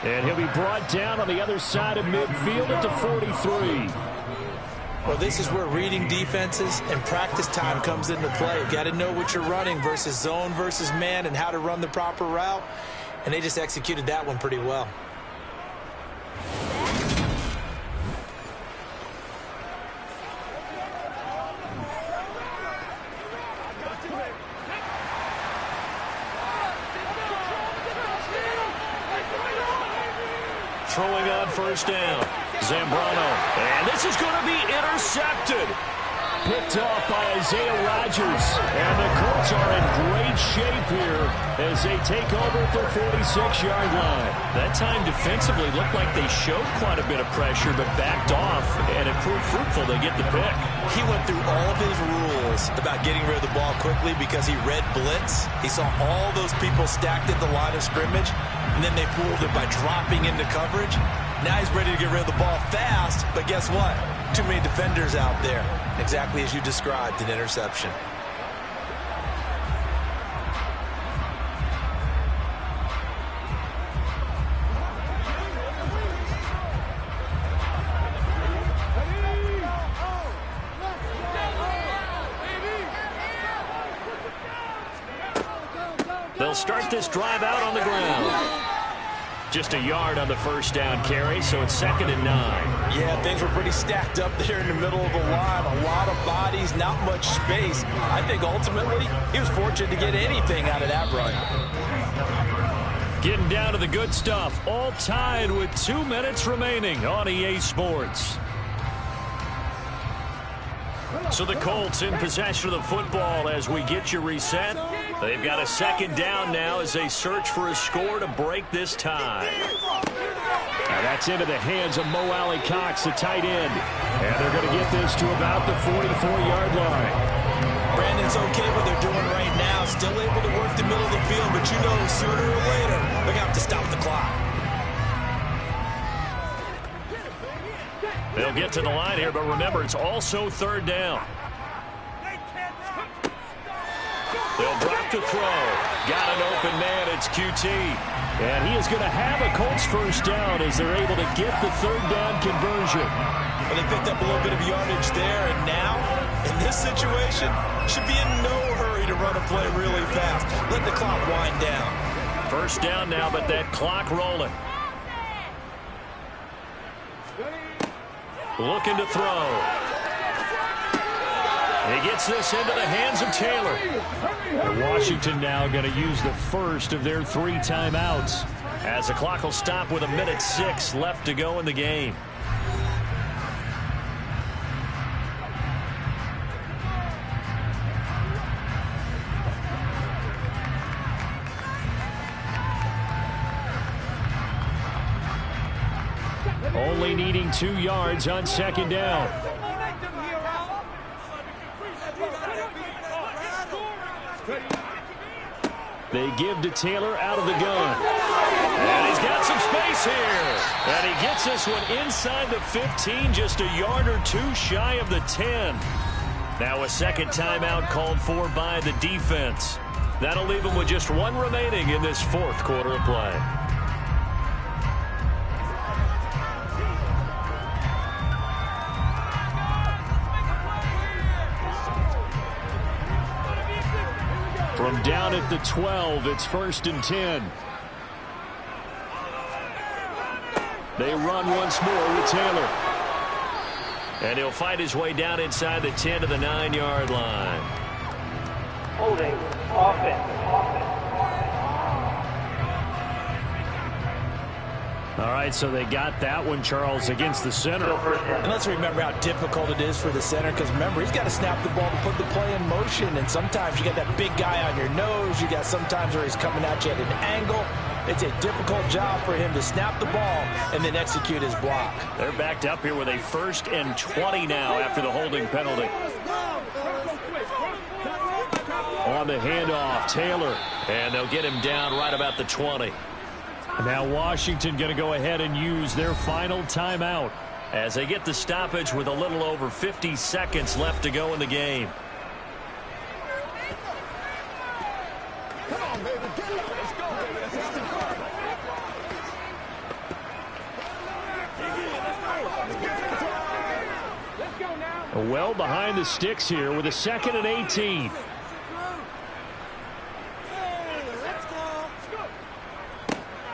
And he'll be brought down on the other side of midfield at the 43. Well, this is where reading defenses and practice time comes into play. You got to know what you're running versus zone versus man and how to run the proper route. And they just executed that one pretty well. Throwing on first down. Zambrano. And this is going to be intercepted. Picked off by Isaiah Rodgers. And the Colts are in great shape here as they take over at their 46-yard line. That time defensively looked like they showed quite a bit of pressure but backed off, and it proved fruitful. They get the pick. He went through all of his rules about getting rid of the ball quickly because he read blitz. He saw all those people stacked at the line of scrimmage, and then they fooled it by dropping into coverage. Now he's ready to get rid of the ball fast, but guess what? Too many defenders out there. Exactly as you described, an interception. They'll start this drive out on the ground. Just a yard on the first down carry, so it's 2nd and 9. Yeah, things were pretty stacked up there in the middle of the line. A lot of bodies, not much space. I think ultimately he was fortunate to get anything out of that run. Getting down to the good stuff. All tied with 2 minutes remaining on EA Sports. So the Colts in possession of the football as we get you reset. They've got a 2nd down now as they search for a score to break this tie. Now that's into the hands of Mo Alley-Cox, the tight end. And they're going to get this to about the 44-yard line. Brandon's okay what they're doing right now. Still able to work the middle of the field, but you know sooner or later they're going to have to stop the clock. They'll get to the line here, but remember, it's also 3rd down. They'll drop the throw. Got an open man. It's QT. And he is going to have a Colts first down as they're able to get the 3rd down conversion. Well, they picked up a little bit of yardage there, and now, in this situation, should be in no hurry to run a play really fast. Let the clock wind down. First down now, but that clock rolling. Looking to throw. He gets this into the hands of Taylor. And Washington now going to use the first of their 3 timeouts as the clock will stop with 1:06 left to go in the game. Only needing 2 yards on 2nd down. They give to Taylor out of the gun. And he's got some space here. And he gets this one inside the 15, just a yard or 2 shy of the 10. Now a 2nd timeout called for by the defense. That'll leave them with just 1 remaining in this 4th quarter of play. From down at the 12, it's 1st and 10. They run once more with Taylor. And he'll fight his way down inside the 10 to the 9-yard line. Holding offense. All right, so they got that one, Charles, against the center. And let's remember how difficult it is for the center, because remember, he's got to snap the ball to put the play in motion, and sometimes you got that big guy on your nose. You got sometimes where he's coming at you at an angle. It's a difficult job for him to snap the ball and then execute his block. They're backed up here with a 1st and 20 now after the holding penalty. On the handoff, Taylor, and they'll get him down right about the 20. Now Washington going to go ahead and use their final timeout as they get the stoppage with a little over 50 seconds left to go in the game. baby. Get low. Let's go, baby. Let's go. Well behind the sticks here with a 2nd and 18.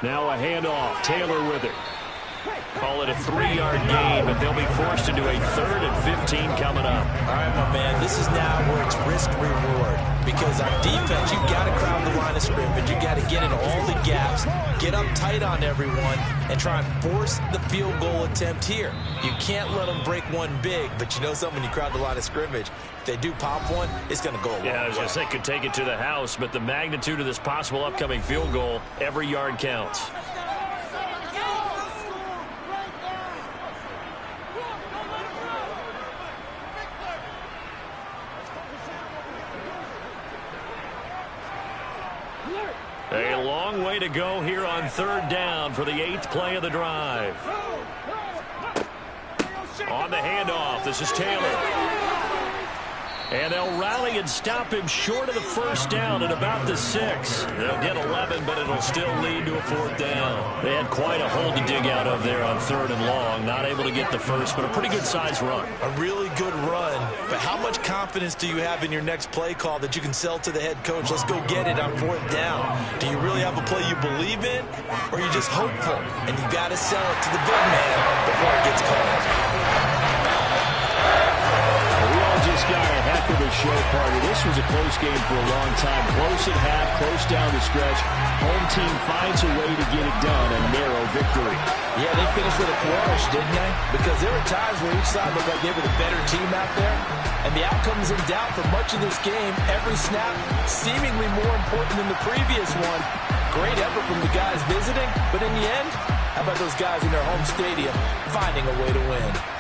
Now a handoff. Taylor with it. Call it a 3-yard gain, but they'll be forced into a 3rd and 15 coming up. All right, my man, this is now where it's risk-reward. Because on defense, you've got to crowd the line of scrimmage. You've got to get in all the gaps, get up tight on everyone, and try and force the field goal attempt here. You can't let them break one big, but you know something, when you crowd the line of scrimmage, if they do pop one, it's going to go a long way. Yeah, I was going to say could take it to the house, but the magnitude of this possible upcoming field goal, every yard counts. A long way to go here on 3rd down for the 8th play of the drive. On the handoff, this is Taylor. And they'll rally and stop him short of the 1st down at about the 6. They'll get 11, but it'll still lead to a 4th down. They had quite a hole to dig out of there on 3rd and long. Not able to get the first, but a pretty good-sized run. A really good run, but how much confidence do you have in your next play call that you can sell to the head coach? Let's go get it on 4th down. Do you really have a play you believe in, or are you just hopeful? And you got to sell it to the big man before it gets called. Just got a heck of a show party. This was a close game for a long time. Close at half, close down the stretch. Home team finds a way to get it done. A narrow victory. Yeah, they finished with a flourish, didn't they? Because there were times where each side looked like they were the better team out there. And the outcome is in doubt for much of this game. Every snap seemingly more important than the previous one. Great effort from the guys visiting. But in the end, how about those guys in their home stadium finding a way to win?